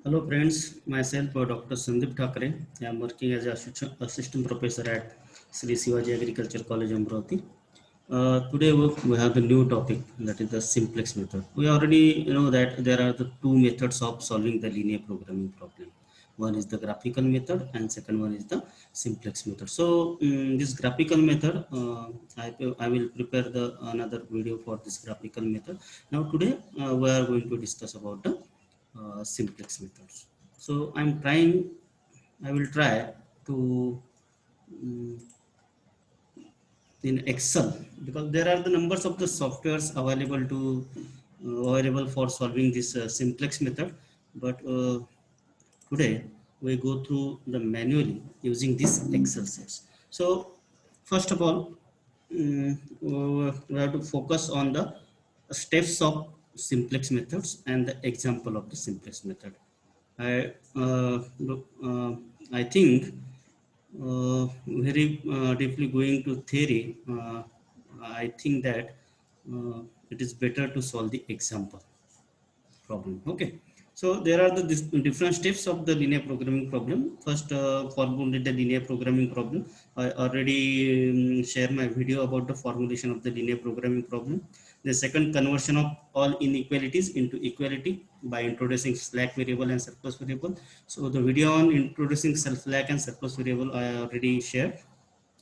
Hello friends, myself Dr. Sandeep Thakre. I am working as assistant professor at Sri Sivaji Agriculture College, Amravati. Today we have the new topic, that is the simplex method. We already know that there are the two methods of solving the linear programming problem. One is the graphical method and second one is the simplex method. So this graphical method, I will prepare the another video for this graphical method. Now today we are going to discuss about the simplex methods. So I will try to um, in Excel, because there are the numbers of the softwares available for solving this simplex method. But today we go through the manually using this Excel sheets. So first of all, we have to focus on the steps of simplex methods and the example of the simplex method. I I think very deeply going to theory, I think that it is better to solve the example problem. Okay. So there are the different steps of the linear programming problem. First, formulate the linear programming problem. I already share my video about the formulation of the linear programming problem. The second, conversion of all inequalities into equality by introducing slack variable and surplus variable. So the video on introducing slack and surplus variable I already shared.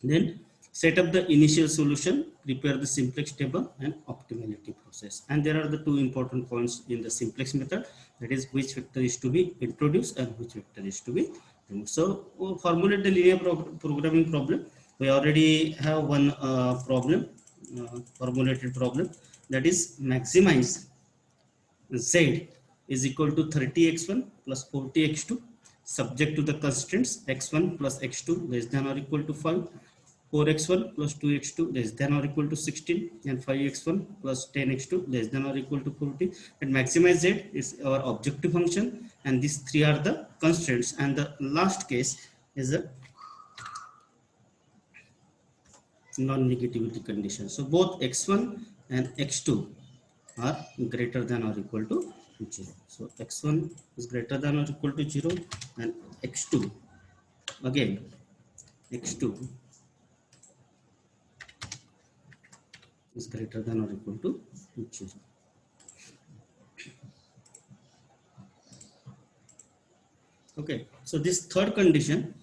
Then set up the initial solution, prepare the simplex table and optimality process. And there are the two important points in the simplex method, that is which vector is to be introduced and which vector is to be removed. So we'll formulate the linear programming problem. We already have one formulated problem, that is maximize z is equal to 30x1 plus 40x2 subject to the constraints x1 plus x2 less than or equal to 5, 4x1 plus 2x2 less than or equal to 16, and 5x1 plus 10x2 less than or equal to 40. And maximize z is our objective function, and these three are the constraints. And the last case is a non-negativity condition. So both x1 and x2 are greater than or equal to 0. So x1 is greater than or equal to 0, and x2 again, x2 is greater than or equal to 0. Okay, so this third condition,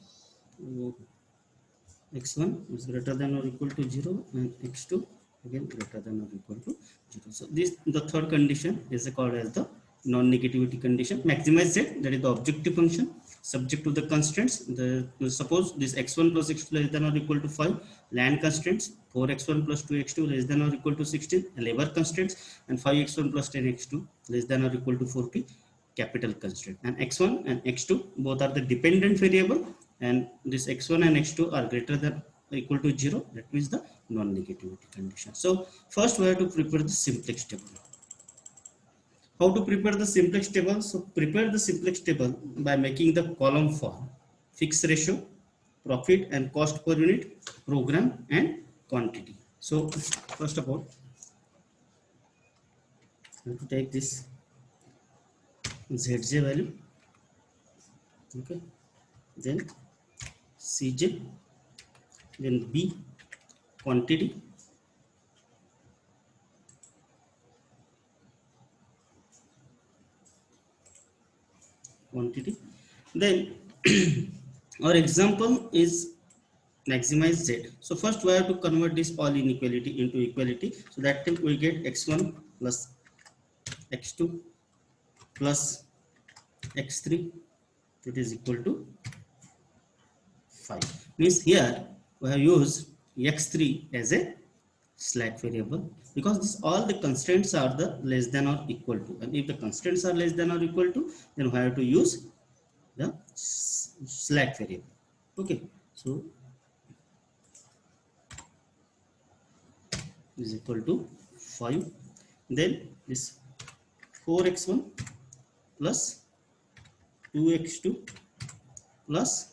x1 is greater than or equal to 0 and x2 again greater than or equal to 0. So this the third condition is called as the non-negativity condition. Maximize z, that is the objective function, subject to the constraints. Suppose this x1 plus x2 less than or equal to 5, land constraints, 4x1 plus 2x2 less than or equal to 16, labor constraints, and 5x1 plus 10x2 less than or equal to 40, capital constraint. And x1 and x2 both are the dependent variable, and this x1 and x2 are greater than or equal to 0, that means the non-negativity condition. So first we have to prepare the simplex table. How to prepare the simplex table? So prepare the simplex table by making the column form: fixed ratio, profit and cost per unit, program and quantity. So first of all, I have to take this zj value, okay, then cj, then b quantity, then our example is maximize z. So first we have to convert this all inequality into equality, so that time we get x1 plus x2 plus x3, it is equal to 5. Means here we have used x3 as a slack variable, because this all the constraints are the less than or equal to, and if the constraints are less than or equal to, then we have to use the slack variable. Okay, so is equal to 5, then this 4x1 plus 2x2 plus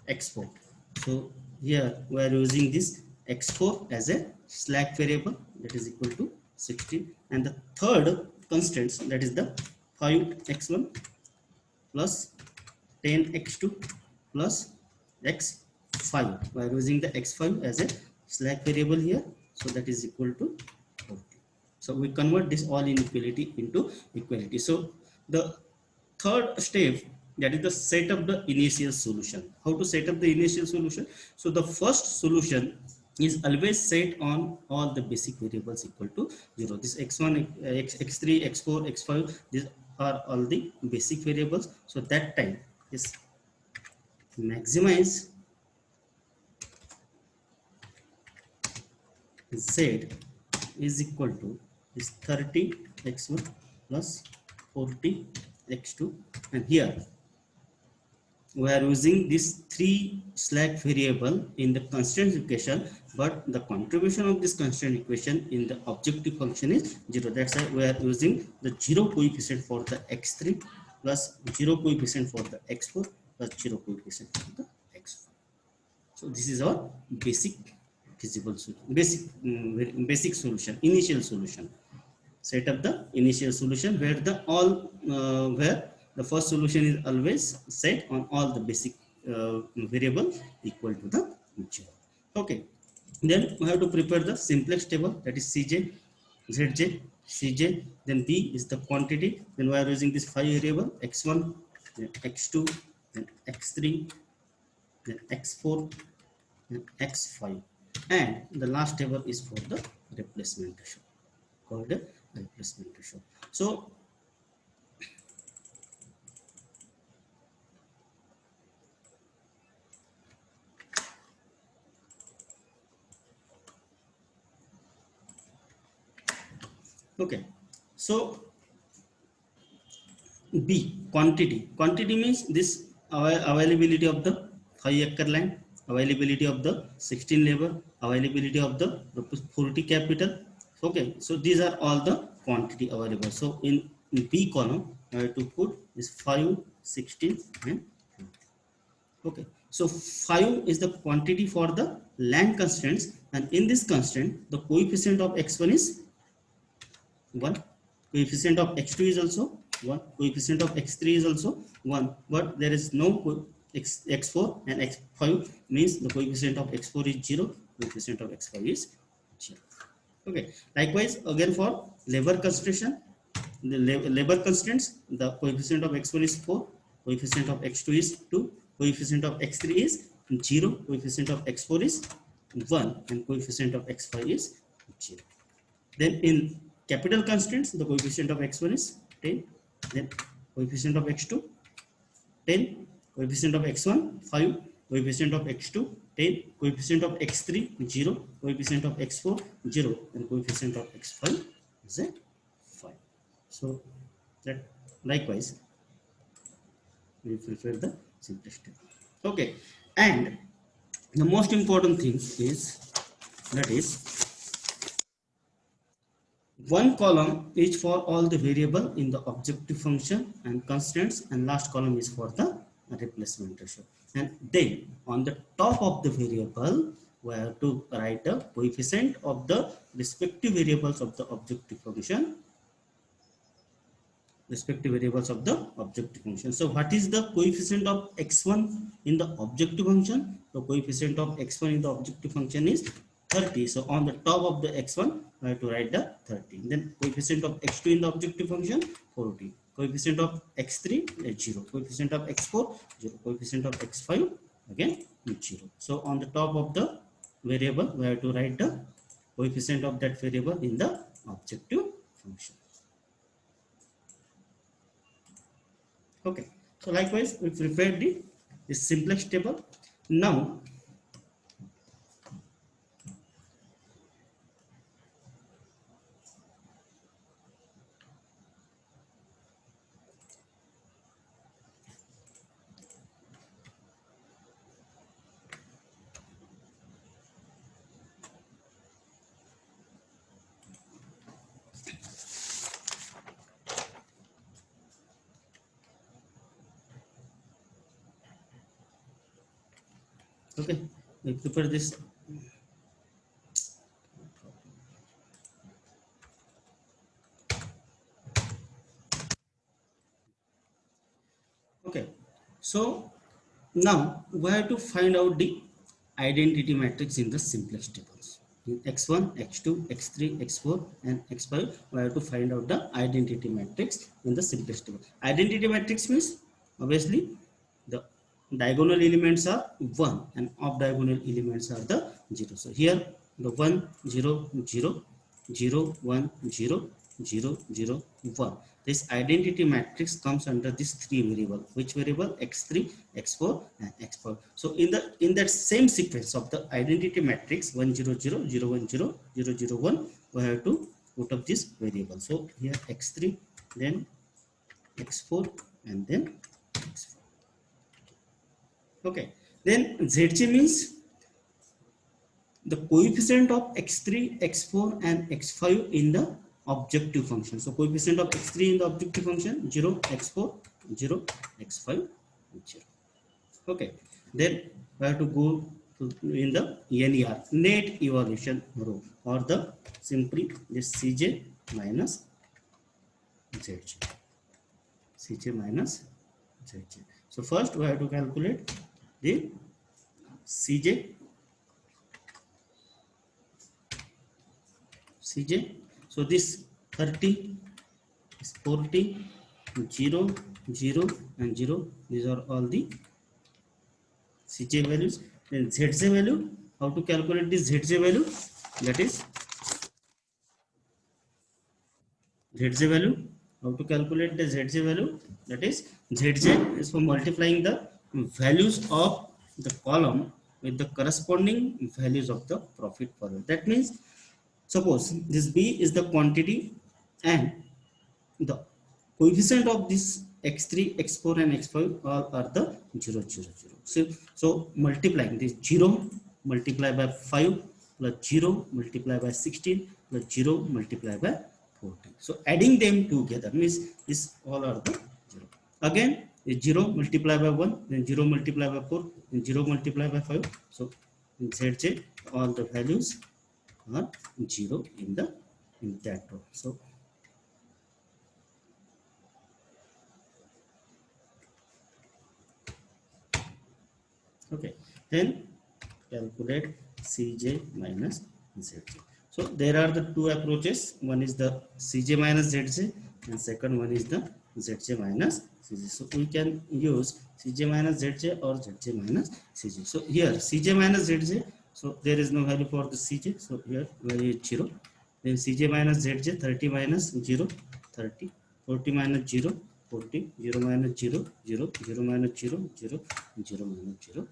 x4. So here we are using this x4 as a slack variable, that is equal to 16. And the third constants, that is the 5x1 plus 10x2 plus x5. We are using the x5 as a slack variable here, so that is equal to 40. So we convert this all inequality into equality. So the third step, that is the set up the initial solution. How to set up the initial solution? So the first solution is always set on all the basic variables equal to 0. This x1, x3, x4, x5, these are all the basic variables. So that time is maximize z is equal to this 30 x1 plus 40 x2, and here we are using this three slack variable in the constraint equation, but the contribution of this constraint equation in the objective function is 0. That's why we are using the 0 coefficient for the x3 plus 0 coefficient for the x4 plus 0 coefficient for the x5. So this is our basic feasible solution, basic solution, initial solution. Set up the initial solution where the all where the first solution is always set on all the basic variable equal to the 0. Okay, then we have to prepare the simplex table, that is cj, zj, cj. Then b is the quantity. Then we are using this 5 variable x1, then x2, then x3, then x4, then x5, and the last table is for the replacement ratio, called a replacement ratio. So okay, so B, quantity means this availability of the 5 acre land, availability of the 16 labor, availability of the 40 capital. Okay, so these are all the quantity available. So in B column I have to put this 5, 16 and 40. Okay, so 5 is the quantity for the land constraints, and in this constraint the coefficient of x1 is 1, coefficient of x2 is also 1, coefficient of x3 is also 1, but there is no x4 and x5, means the coefficient of x4 is 0, coefficient of x5 is 0. Okay, likewise again for labor constraint, the labor constraints, the coefficient of x1 is 4, coefficient of x2 is 2, coefficient of x3 is 0, coefficient of x4 is 1, and coefficient of x5 is 0. Then in capital constraints, the coefficient of x1 is 10, then coefficient of x2 10, coefficient of x1 5, coefficient of x2 10, coefficient of x3 0, coefficient of x4 0, and coefficient of x5 is at 5. So that likewise we prepare the simplest table. Okay, and the most important thing is, that is, one column is for all the variable in the objective function and constants, and last column is for the replacement ratio. And then on the top of the variable we have to write the coefficient of the respective variables of the objective function, So what is the coefficient of x1 in the objective function? The coefficient of x1 in the objective function is 30. So on the top of the x1 I have to write the 30. Then coefficient of x2 in the objective function 40. Coefficient of x3 is 0. Coefficient of x4 0. Coefficient of x5 again 0. So on the top of the variable we have to write the coefficient of that variable in the objective function. Okay, so likewise we prepared the simplex table. Now okay, we prepare this. So now we have to find out the identity matrix in the simplex tables. In x1, x2, x3, x4 and x5 we have to find out the identity matrix in the simplex table. Identity matrix means obviously the diagonal elements are 1 and off diagonal elements are the 0. So here the 1 0 0 0 1 0 0 0 1. This identity matrix comes under this three variable. Which variable? X3, x4 and x5. So in that same sequence of the identity matrix 1 0 0 0 1 0 0 0 1 we have to put up this variable. So here x3 then x4 and then x5. Okay, then zj means the coefficient of x3, x4 and x5 in the objective function. So coefficient of x3 in the objective function 0, x4, 0, x5, 0. Okay, then we have to go to in the NER, net evaluation row, or the simply this Cj minus Zj. Cj minus Zj. So first we have to calculate the Cj. So this 30 is 40, 0, 0 and 0. These are all the Cj values. Then Zj value, how to calculate this Zj value? That is Zj value. How to calculate the Zj value? That is Zj is for multiplying the values of the column with the corresponding values of the profit per unit. That means suppose this B is the quantity and the coefficient of this x3, x4 and x5 all are the 0 0 0. So multiplying this 0 multiplied by 5 plus 0 multiplied by 16 plus 0 multiplied by 14. So adding them together means this all are the 0. Again 0 multiplied by 1, then 0 multiplied by 4, then 0 multiplied by 5. So in Zj all the values are 0 in that row. So okay, then calculate Cj minus Zj. So there are the two approaches. One is the Cj minus Zj and second one is the Zj minus Cj. So we can use Cj minus Zj or Zj minus Cj. So here Cj minus Zj. So there is no value for the Cj. So here value is 0. Then Cj minus Zj, 30 minus 0, 30, 40 minus 0, 40, 0 minus 0, 0, 0 minus 0, 0, 0 minus 0.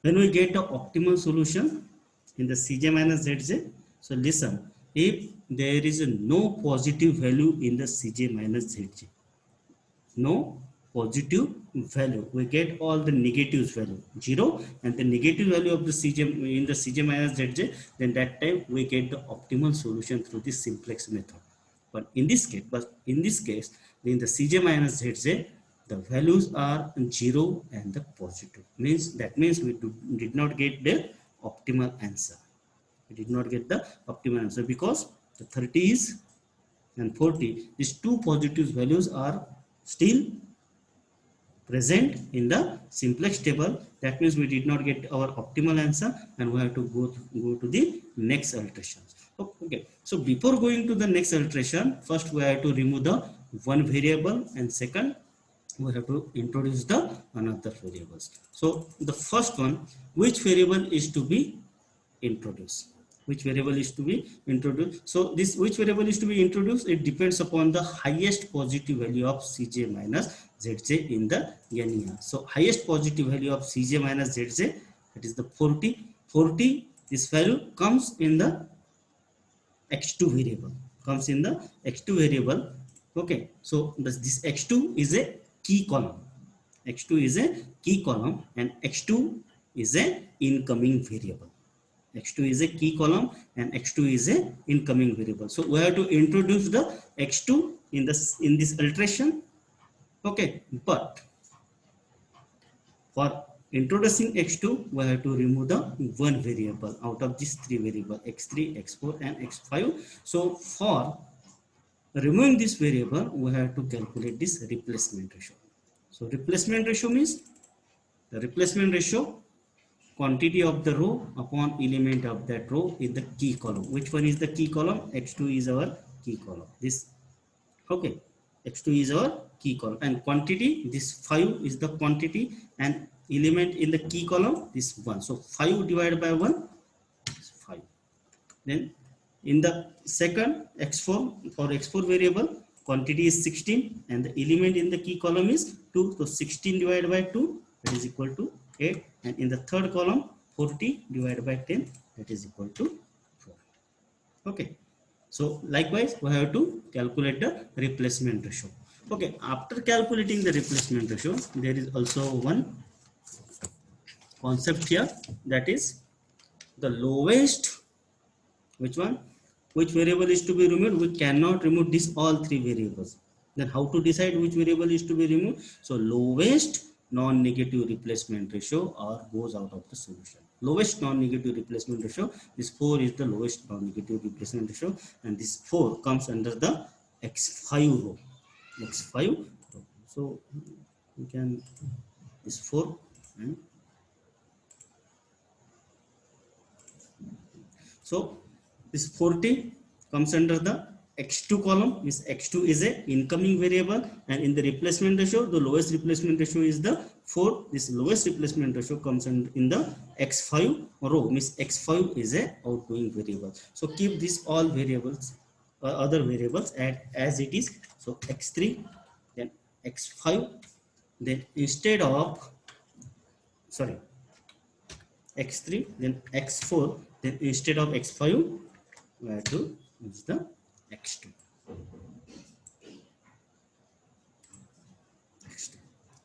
When we get the optimal solution in the Cj minus Zj, so listen, if there is no positive value in the Cj minus Zj, no positive value, we get all the negatives value 0 and the negative value of the Cj in the Cj minus Zj, then that time we get the optimal solution through the simplex method. But in this case in the Cj minus Zj, the values are 0 and the positive, that means we did not get the optimal answer. We did not get the optimal answer because the 30 is and 40, these two positive values are still present in the simplex table. That means we did not get our optimal answer and we have to go to the next iteration. Okay, so before going to the next iteration, first we have to remove the one variable and second we have to introduce the another variables. So the first one, which variable is to be introduced? Which variable is to be introduced? So this which variable is to be introduced, it depends upon the highest positive value of Cj minus Zj in the NER. So highest positive value of Cj minus Zj, that is the 40. 40, this value comes in the x2 variable, Okay, so this x2 is a key column. X2 is a key column and x2 is a incoming variable. X2 is a key column and x2 is a incoming variable. So we have to introduce the x2 in this iteration. Okay, but for introducing x2 we have to remove the one variable out of these three variables, x3, x4 and x5. So for removing this variable we have to calculate this replacement ratio. So replacement ratio means the replacement ratio quantity of the row upon element of that row in the key column. Which one is the key column? X2 is our key column. This, okay, X2 is our key column, and quantity, this 5 is the quantity, and element in the key column, this 1. So 5 divided by 1 is 5. Then in the second x4, for x4 variable, quantity is 16 and the element in the key column is 2. So 16 divided by 2, that is equal to 8. And in the third column, 40 divided by 10, that is equal to 4. Okay. So likewise, we have to calculate the replacement ratio. Okay. After calculating the replacement ratio, there is also one concept here, that is the lowest. Which one? Which variable is to be removed? We cannot remove this all three variables. Then how to decide which variable is to be removed? So lowest non-negative replacement ratio or goes out of the solution. Lowest non-negative replacement ratio, this 4 is the lowest non-negative replacement ratio, and this 4 comes under the x5 row. X5 row. So we can, this 4 and so this 40 comes under the x2 column. This x2 is a incoming variable, and in the replacement ratio, the lowest replacement ratio is the 4. This lowest replacement ratio comes in the x5 row. Means x5 is a outgoing variable. So keep these all variables, other variables as it is. So x3, then x5, then instead of, sorry, x3, then x4, then instead of x5, we have to use the x2.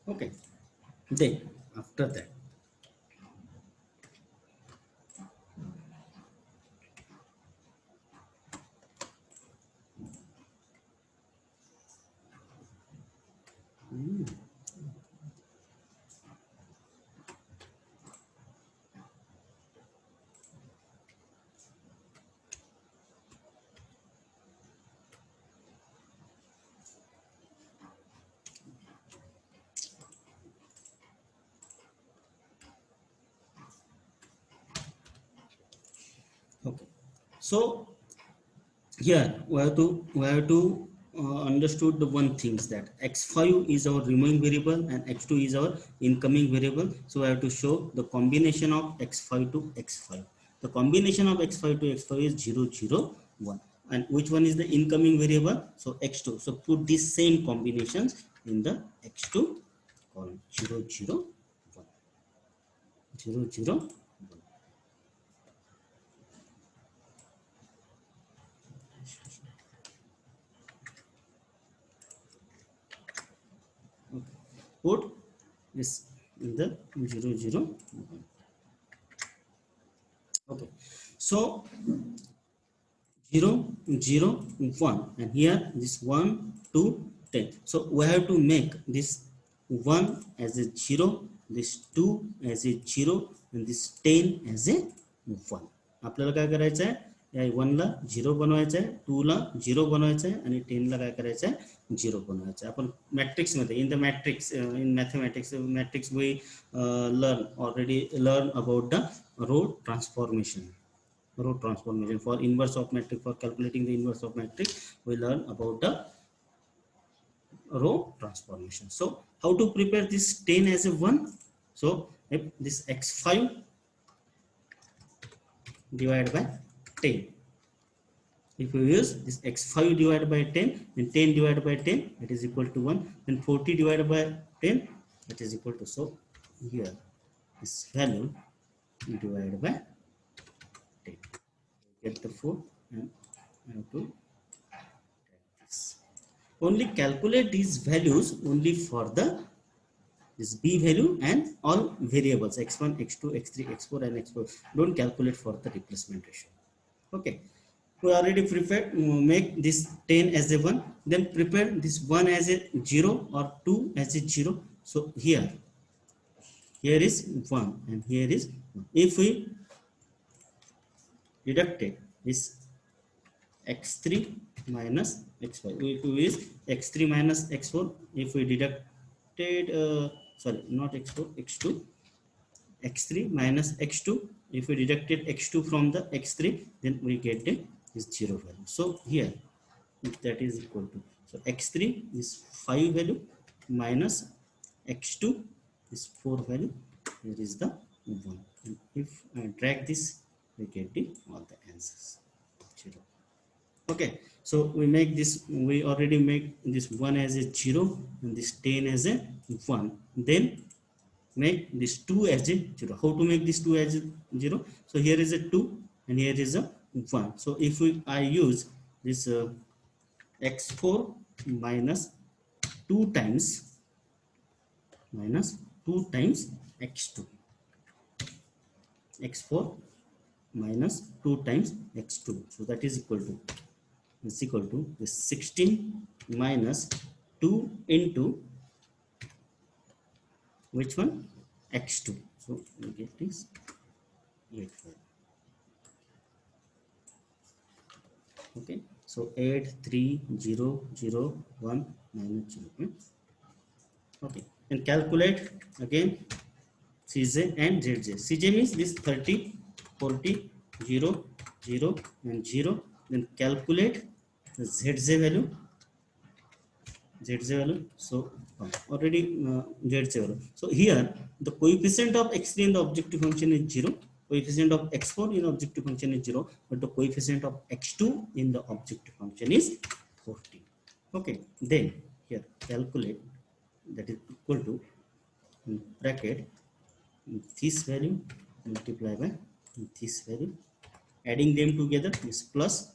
Okay. Then after that, okay. So here we have to understood the one things, that x5 is our removing variable and x2 is our incoming variable. So we have to show the combination of x5 to x5. The combination of x5 to x5 is 0 0 1. And which one is the incoming variable? So x2. So put these same combinations in the x2 column. 0 0 1, 0 0 1. Put this in the 0 0 1. Okay, so 0 0 1, and here this 1 2 10. So we have to make this 1 as a 0, this 2 as a 0, and this 10 as a 1. आपल्याला काय करायचं आहे? या 1 ला 0 बनवायचं आहे, 2 ला 0 बनवायचं आहे, आणि 10 ला काय करायचं आहे? 0 बनवायचं आहे. आपण मॅट्रिक्स मध्ये, in the matrix, in mathematics, matrix we learn about the row transformation. Row transformation. For inverse of matrix, for calculating the inverse of matrix, we learn about the row transformation. So how to prepare this 10 as a 1? So if this x5 divided by 10, if we use this x5 divided by 10, then 10 divided by 10, it is equal to 1. Then 40 divided by 10, it is equal to, so here this value divided by 10, get the 4, and I have to this. Only calculate these values only for the this b value and all variables x1, x2, x3, x4, and x4. Don't calculate for the replacement ratio. Okay, we already prepared. Make this 10 as a 1, then prepare this 1 as a 0 or 2 as a 0. So here is 1 and here is 1. If we deducted this x3 minus x5, it is x3 minus x4. If we deduct rejected sorry, not x4, x2, x3 minus x2. If we deducted x2 from the x3, then we get the is 0 value. So here that is equal to, so x3 is 5 value minus x2 is 4 value. Here is the 1, and if I drag this, we get the all the answers 0. Okay, so we make this, we already make this 1 as a 0 and this 10 as a 1, then make this 2 as a 0. How to make this 2 as a 0? So here is a 2 and here is a 1. So if I use this x4 minus 2 times x2, x4 minus 2 times x2, so that is equal to this 16 minus 2 into which one, x2. So we get this 8. Okay, so 8 3 0 0 1 minus 0. Okay, and calculate again Cj and Zj. Cj means this 30 40 0 0 and 0. Then calculate the Zj value. So already Zj value. So here the coefficient of x3 in the objective function is 0, coefficient of x4 in objective function is 0, but the coefficient of x2 in the objective function is 40. Okay, then here calculate, that is equal to bracket this value multiply by this value, adding them together is plus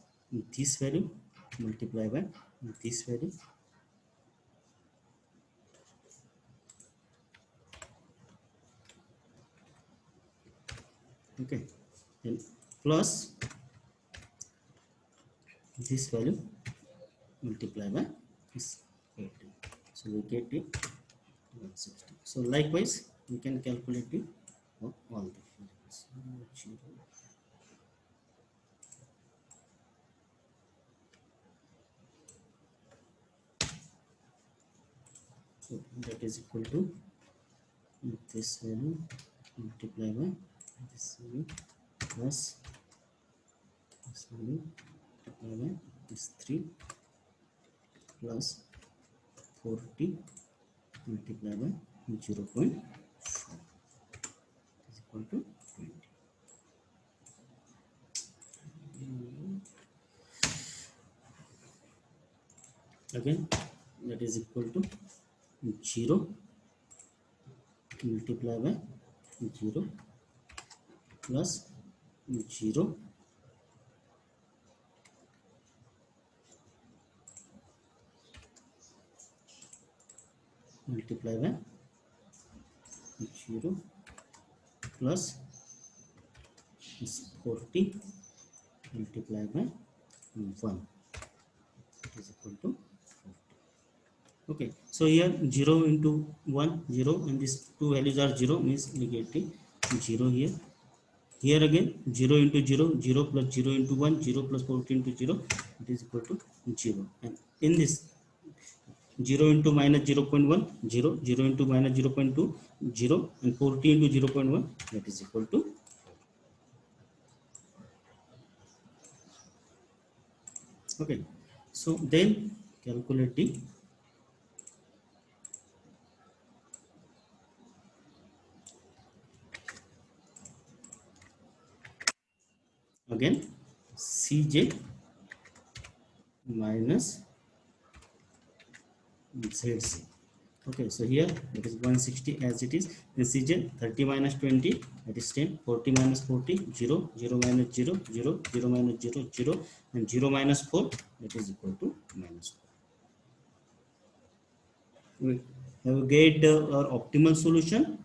this value multiply by this value. Okay, then plus this value multiply by this 80. So we get it 160. So likewise we can calculate it for all the values. So that is equal to this value multiply by this value plus this value multiply by this 3 plus 40 multiply by 0.5 is equal to 20. Again that is equal to 0 multiply by 0 plus 0 multiply by 0 plus 40 multiply by 1 is equal to 40. Okay, so here 0 into 1 0 and these two values are 0, means we get 0 here. Here again 0 into 0 0 plus 0 into 1 0 plus 40 into 0, it is equal to 0. And in this 0 into minus 0.1 0 0 into minus 0.2 0 and 40 into 0.1, that is equal to 4. Okay, so then calculate the again Cj minus Zc. Okay, so here it is 160 as it is. Then Cj 30 minus 20, that is 10, 40 minus 40 0 0 minus 0 0 0 minus 0 0 and 0 minus 4, that is equal to minus 4. We have get our optimal solution.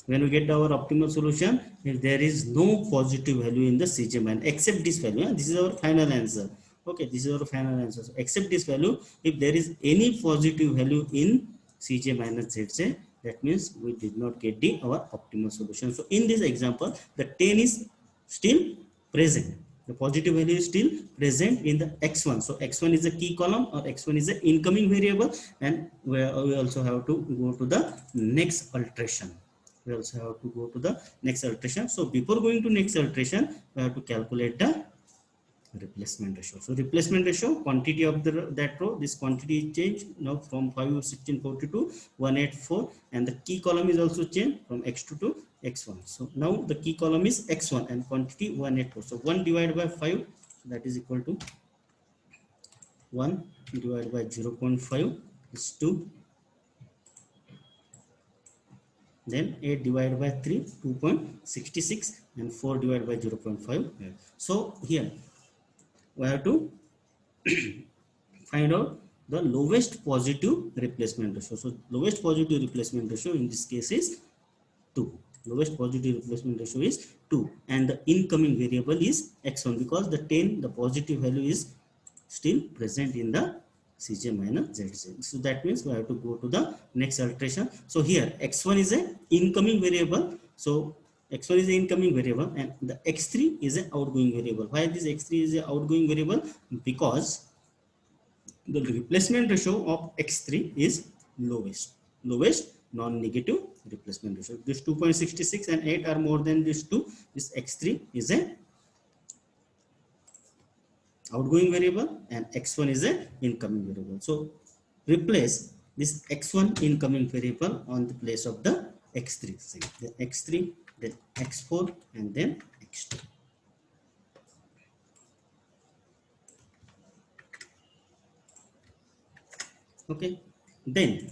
When we get our optimal solution, if there is no positive value in the Cj minus except this value, this is our final answer. Okay, this is our final answer. So except this value, if there is any positive value in Cj minus Zj, that means we did not get our optimal solution. So in this example, the 10 is still present. The positive value is still present in the x1. So x1 is a key column, or x1 is an incoming variable, and we also have to go to the next alteration. We also have to go to the next alteration. So before going to next alteration, we have to calculate the replacement ratio. So replacement ratio, quantity of that row, this quantity is changed now from 51640 to 184, and the key column is also changed from x2 to x1. So now the key column is x1 and quantity 184. So 1 divided by 5, that is equal to 1 divided by 0 0.5 is 2. Then 8 divided by 3, 2.66, and 4 divided by 0 0.5. So here we have to find out the lowest positive replacement ratio. So lowest positive replacement ratio in this case is 2. Lowest positive replacement ratio is 2, and the incoming variable is x1, because the 10, the positive value is still present in the Cj minus Zj. So that means we have to go to the next alteration. So here x1 is a incoming variable. So x1 is an incoming variable, and the x3 is an outgoing variable. Why this x3 is an outgoing variable? Because the replacement ratio of x3 is lowest non-negative replacement ratio. This 2.66 and 8 are more than this 2. This x3 is a outgoing variable and x1 is a incoming variable. So replace this x1 incoming variable on the place of the x3. See, the x3, then x4, and then x2. Okay, then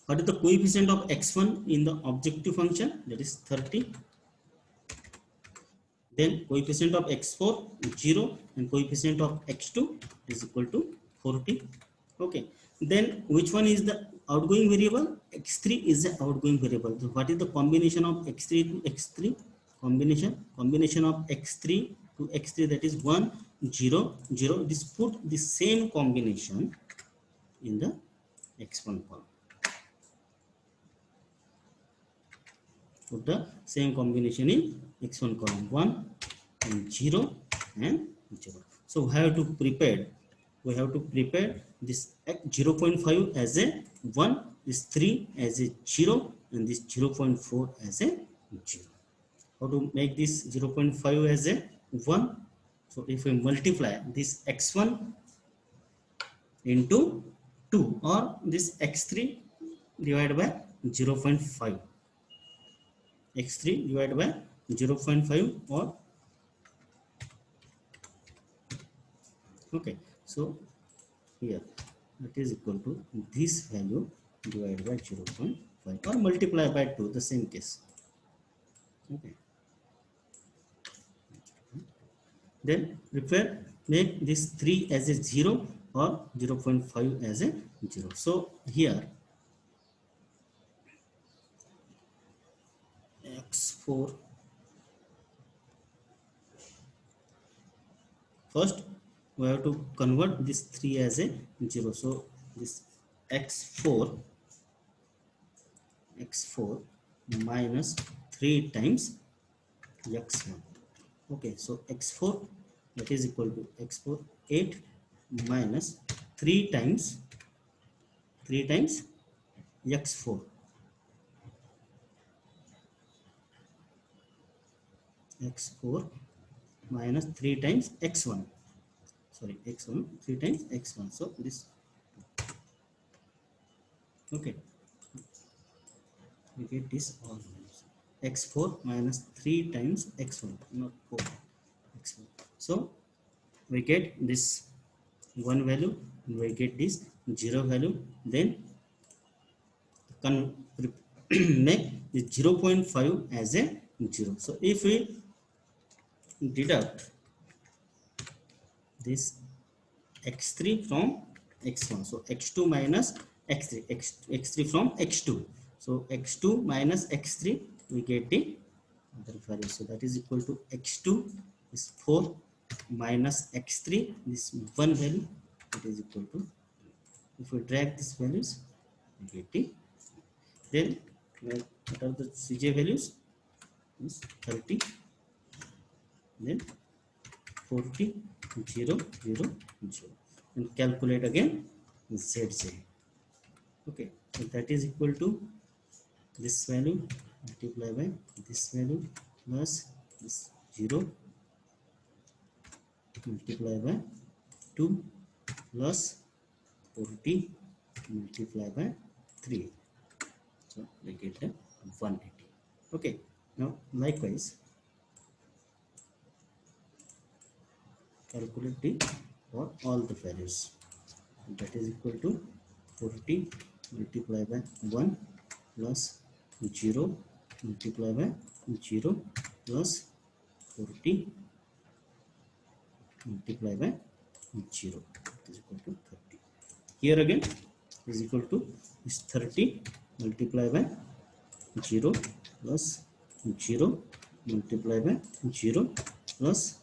what is the coefficient of x1 in the objective function? That is 30. Then coefficient of x4 0, and coefficient of x2 is equal to 40. Okay, then which one is the outgoing variable? X3 is the outgoing variable. So what is the combination of x3 to x3? Combination of x3 to x3, that is 1 0 0. This put the same combination in the x1 column. Put the same combination in x1 column, 1 and 0 and 0. So we have to prepare this 0.5 as a 1, this 3 as a 0, and this 0.4 as a 0. How to make this 0.5 as a 1? So if we multiply this x1 into 2, or this x3 divided by 0.5, x3 divided by 0.5, or okay, so here that is equal to this value divided by 0.5, or multiply by 2, the same case. Okay, then make this 3 as a 0 or 0.5 as a 0. So here x4, first we have to convert this 3 as a 0. So this x4 minus 3 times x1. Okay, so x4, that is equal to x4 8 minus 3 times x4, minus 3 times x1, sorry, x1 3 times x1. So this, okay, we get this all values. X4 minus 3 times x1, not 4, x1. So we get this 1 value, we get this 0 value, then make the 0.5 as a 0. So if we deduct this x3 from x1, so x2 minus x3, x3 from x2, so x2 minus x3, we get the other value. So that is equal to x2 is 4 minus x3, this 1 value, that is equal to, if we drag these values, we get the, then what are the Cj values? Is 30, then 40 0 0 0 and calculate again zj. Okay, so that is equal to this value multiply by this value plus this 0 multiply by 2 plus 40 multiply by 3. So we get the 180. Okay, now likewise calculate it for all the values. That is equal to 40 multiply by 1 plus 0 multiply by 0 plus 40 multiply by 0 is equal to 30. Here again is equal to is 30 multiply by 0 plus 0 multiply by 0 plus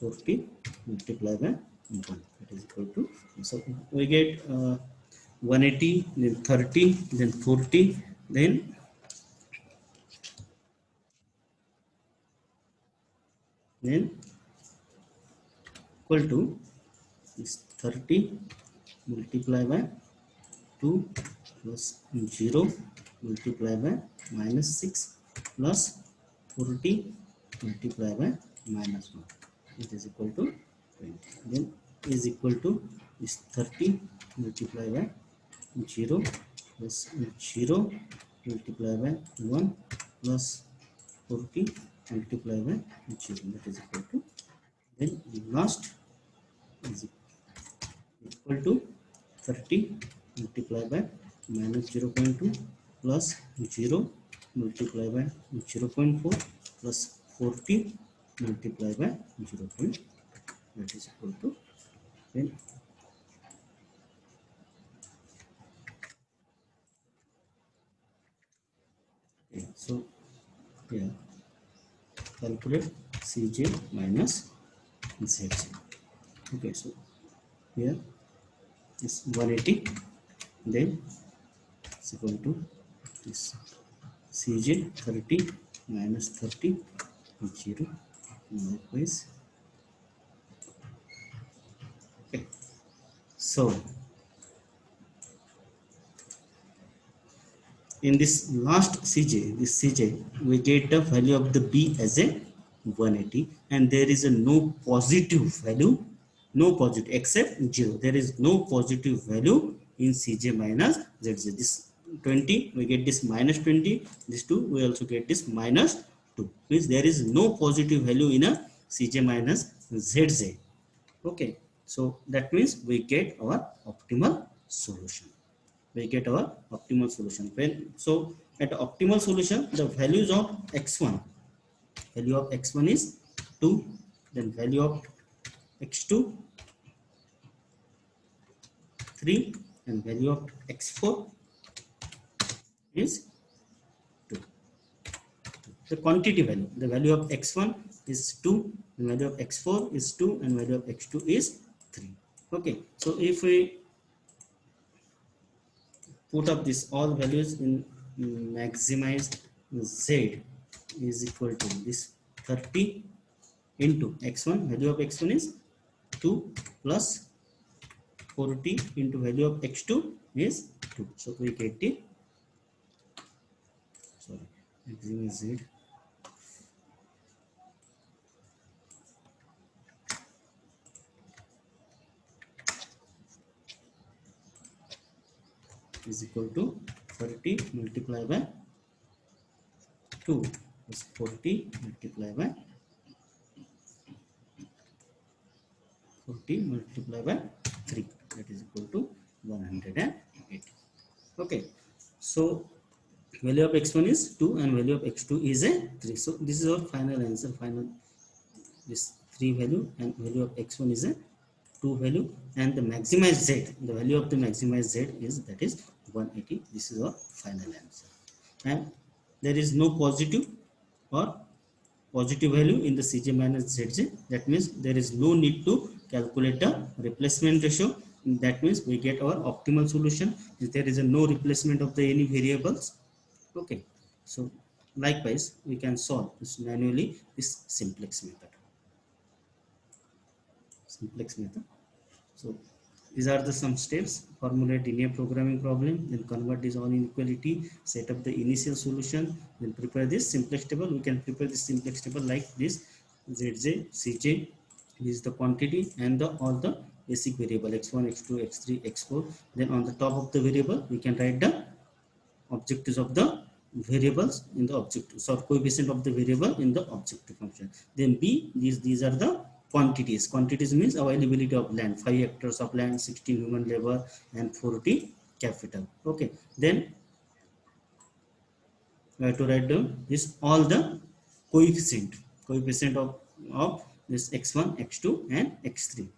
40 multiply by 1, that is equal to, so we get 180, then 30, then 40, then equal to is 30 multiply by 2 plus 0 multiply by minus 6 plus 40 multiply by minus 1, it is equal to 20. Then is equal to is 30 multiply by 0 plus 0 multiply by 1 plus 40 multiply by 0, that is equal to, then the last is equal to 30 multiply by minus 0.2 plus 0 multiply by 0.4 plus 40 multiply by 0.2, that is equal to, then okay, so yeah, calculate Cj minus Zj. Okay, so here is 180, then it's equal to this Cj 30 minus 30 0, likewise. Okay, so in this last Cj, this Cj, we get the value of the b as a 180, and there is a no positive value, no positive except 0, there is no positive value in Cj minus Zj. This 20 we get this minus 20, this 2 we also get this minus 2, means there is no positive value in a Cj minus Zj. Okay, so that means we get our optimal solution, we get our optimal solution. When so at optimal solution, the values of x1, value of x1 is 2, then value of x2 3, and value of x4 is 2. The quantity value, the value of x1 is 2, the value of x4 is 2, and value of x2 is 3. Okay, so if we put up this all values in maximized z is equal to this 30 into x1, value of x1 is 2 plus 40 into value of x2 is 2, so we get the, sorry, maximized z is equal to 30 multiplied by 2 plus 40 multiplied by 40 multiplied by 3, that is equal to 180. Okay, so value of x1 is 2 and value of x2 is a 3, so this is our final answer, final this 3 value, and value of x1 is a 2 value, and the maximized z, the value of the maximized z is, that is 180. This is our final answer, and there is no positive or positive value in the Cj minus Zj. That means there is no need to calculate the replacement ratio. That means we get our optimal solution if there is a no replacement of the any variables. Okay, so likewise we can solve this manually, this simplex method. simplex method. So these are the some steps: formulate linear programming problem, then convert this all inequality, set up the initial solution, then prepare this simplex table. We can prepare this simplex table like this: Zj, Cj, this is the quantity and the all the basic variable x1, x2, x3, x4. Then on the top of the variable, we can write the objectives of the variables in the objective, so coefficient of the variable in the objective function. Then b, these are the quantities means availability of land: 5 hectares of land, 16 human labor, and 40 capital. Okay, then we have to write down this all the coefficient of this x1, x2, and x3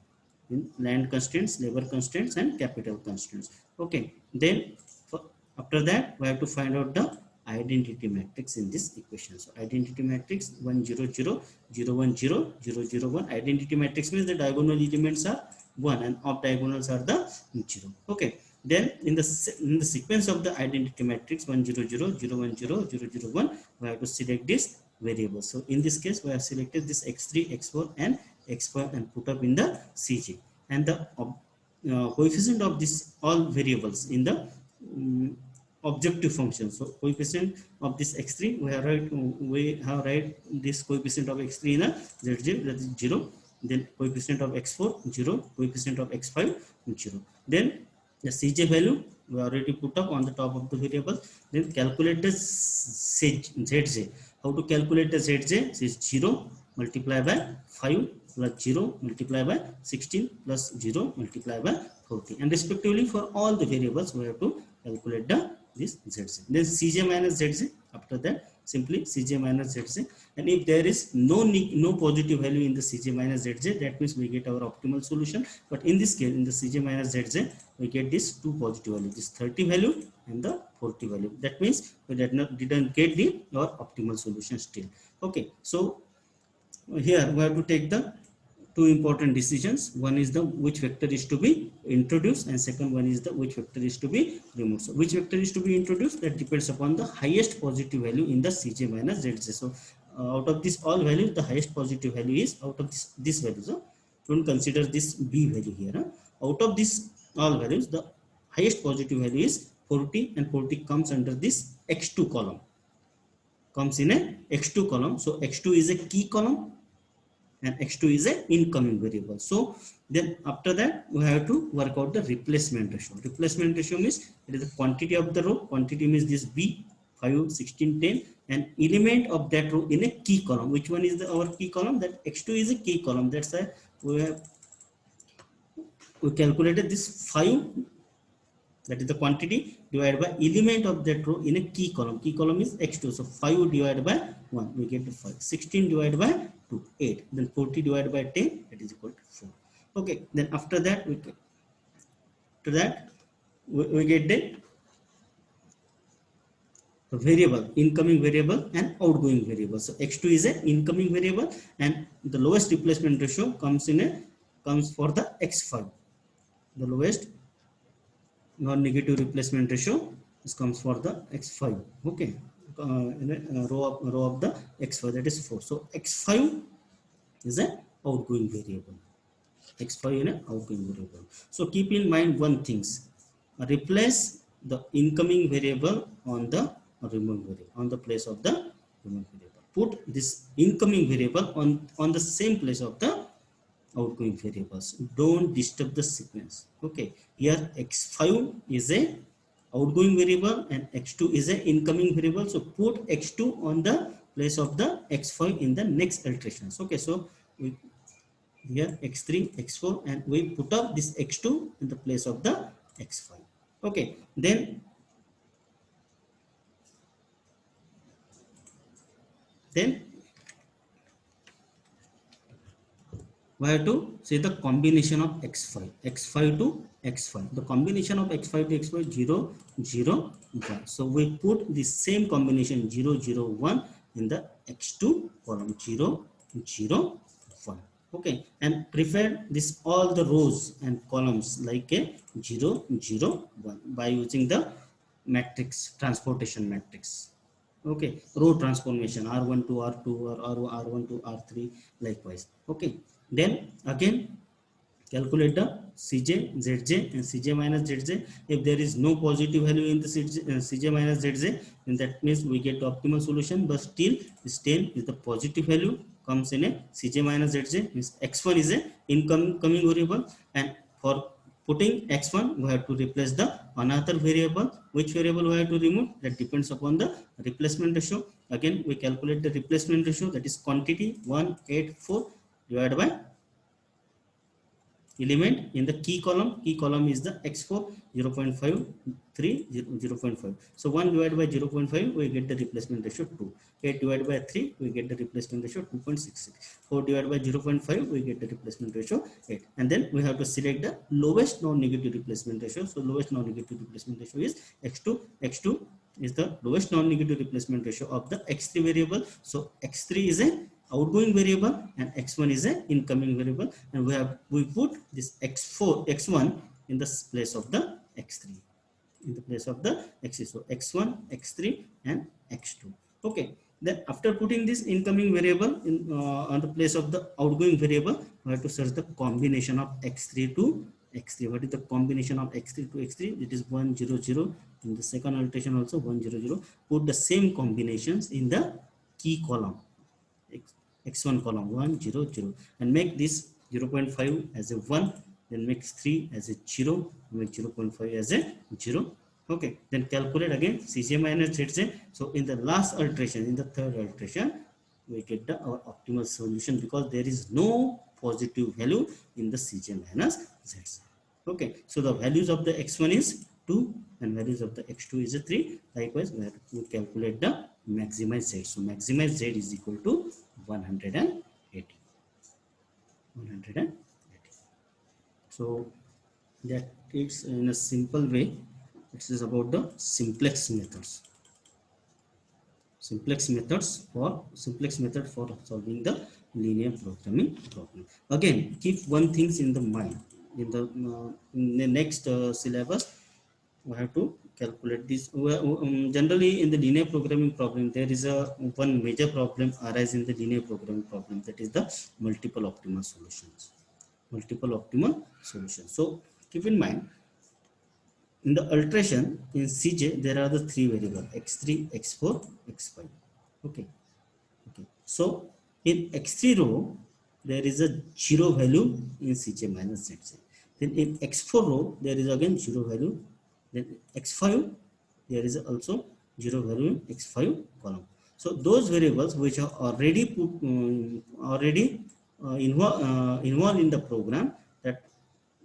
in land constraints, labor constraints, and capital constraints. Okay, then for, after that we have to find out the identity matrix in this equation. So identity matrix 1 0 0 0 1 0 0 0 1. Identity matrix means the diagonal elements are 1 and off diagonals are the 0. Okay, then in the sequence of the identity matrix 1 0 0 0 1 0 0 0 1, we have to select this variable. So in this case we have selected this x3, x4, and x5 and put up in the Cj, and the coefficient of this all variables in the objective function. So coefficient of this x3, we have write this coefficient of x3 in a zj, that is 0. Then coefficient of x4 0, coefficient of x5 0. Then the cj value we already put up on the top of the variable. Then calculate the zj. How to calculate the zj? This is 0 multiplied by 5 plus 0 multiplied by 16 plus 0 multiplied by 40, and respectively for all the variables we have to calculate the this zj. Then cj minus zj. After that simply cj minus zj, and if there is no positive value in the cj minus zj, that means we get our optimal solution. But in this case, in the cj minus zj, we get this two positive value, this 30 value and the 40 value. That means we didn't get the our optimal solution still. Okay, so here we have to take the two important decisions. One is the which vector is to be introduced, and second one is the which vector is to be removed. So which vector is to be introduced, that depends upon the highest positive value in the cj minus zj. So out of this all values, the highest positive value is out of this value. So don't consider this b value here. Out of this all values, the highest positive value is 40, and 40 comes under this x2 column, comes in a x2 column. So x2 is a key column and x2 is a incoming variable. So then after that we have to work out the replacement ratio. Replacement ratio means it is the quantity of the row. Quantity means this b, 5 16 10, and element of that row in a key column. Which one is our key column? That x2 is a key column. That's why we calculated this 5, that is the quantity, divided by element of that row in a key column. Key column is x2. So 5 divided by 1, we get 5. 16 divided by 2, 8. Then 40 divided by 10, that is equal to 4. Okay, then after that we get the variable, incoming variable and outgoing variable. So x2 is an incoming variable, and the lowest replacement ratio comes for the x5. The lowest non-negative replacement ratio, this comes for the x5. Okay, in a row of the x5, that is 4. So x5 is an outgoing variable. X5 in an outgoing variable. So keep in mind one things: replace the incoming variable on the removed variable, on the place of the removed variable. Put this incoming variable on the same place of the outgoing variables. Don't disturb the sequence. Okay, here x5 is a outgoing variable and x2 is a incoming variable. So put x2 on the place of the x5 in the next iterations. Okay, so we here x3 x4, and we put up this x2 in the place of the x5. Okay, then we have to say the combination of x5 to x5. The combination of x5 to x5 0 0 1. So we put the same combination 0 0 1 in the x2 column, 0 0 1. Okay, and prepare this all the rows and columns like a 0 0 1 by using the matrix, transportation matrix. Okay, row transformation r1 to r2 or r1 to r3, likewise. Okay, then again calculate the Cj, Zj and Cj minus Zj. If there is no positive value in the Cj minus Zj, then that means we get the optimal solution, but still this 10 is the positive value comes in a Cj minus Zj, means x1 is a incoming variable, and for putting x1 we have to replace the another variable. Which variable we have to remove? That depends upon the replacement ratio. Again we calculate the replacement ratio, that is quantity 184 divided by element in the key column. Key column is the x4 0.53 0.5. So 1 divided by 0.5 we get the replacement ratio 2. 8 divided by 3 we get the replacement ratio 2.66. 4 divided by 0.5 we get the replacement ratio 8. And then we have to select the lowest non-negative replacement ratio. So lowest non-negative replacement ratio is x2. X2 is the lowest non-negative replacement ratio of the x3 variable. So x3 is a outgoing variable and x1 is a incoming variable, and we put this x1 in the place of the x3, in the place of the x3. So x1, x3 and x2. Okay, then after putting this incoming variable in on the place of the outgoing variable, we have to search the combination of x3 to x3. What is the combination of x3 to x3? It is 100. In the second alteration also 100. Put the same combinations in the key column, x1 column 1 0 0, and make this 0.5 as a 1, then make 3 as a 0, make 0.5 as a 0. Okay, then calculate again Cj minus Zj. So in the last alteration, in the third alteration, we get the our optimal solution, because there is no positive value in the Cj minus Zj. Okay, so the values of the x1 is 2 and values of the x2 is a 3. Likewise we have to calculate the maximize z. So maximize z is equal to 180. 180. So that is in a simple way. This is about the simplex methods. Simplex method for solving the linear programming problem. Again, keep one things in the mind. In the next syllabus, we have to calculate this. Generally in the linear programming problem, there is a one major problem arise in the linear programming problem, that is the multiple optimal solutions. So keep in mind, in the alteration in Cj there are the three variables x3, x4, x5. Okay. So in x3 row there is a zero value in Cj minus Zj. Then in x4 row there is again zero value. Then x5 there is also zero value in x5 column. So those variables which are already involved in the program, that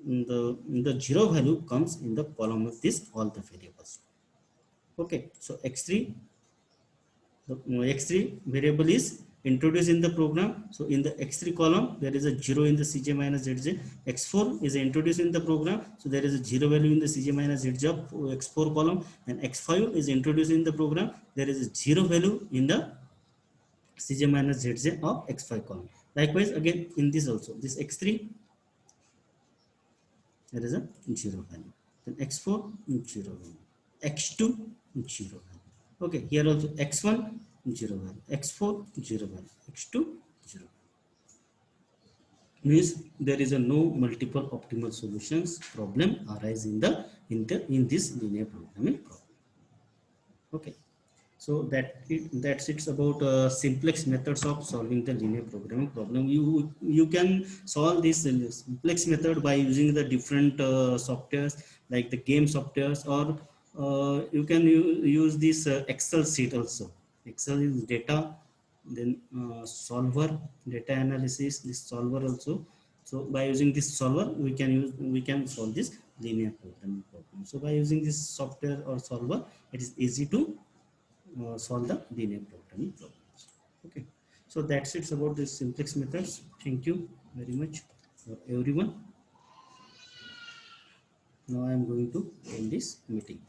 the zero value comes in the column of this all the variables. Okay, so x3 variable is introduced in the program. So in the x3 column there is a 0 in the Cj minus Zj. x4 is introduced in the program, so there is a 0 value in the Cj minus Zj of x4 column, and x5 is introduced in the program, there is a 0 value in the Cj minus Zj of x5 column. Likewise again in this also, this x3 there is a 0 value, then x4 0 value, x2 0 value. Okay, here also x1 0 value, x4 0 value, x2 0 means there is a no multiple optimal solutions problem arise in this linear programming problem. Okay, so that's it's about simplex methods of solving the linear programming problem. You can solve this simplex method by using the different softwares like the game softwares, or you can use this Excel sheet also. Excel is data, then solver, data analysis, this solver also. So by using this solver we can solve this linear programming problem. So by using this software or solver, it is easy to solve the linear programming problems. Okay, so that's it about the simplex methods. Thank you very much everyone. Now I am going to end this meeting.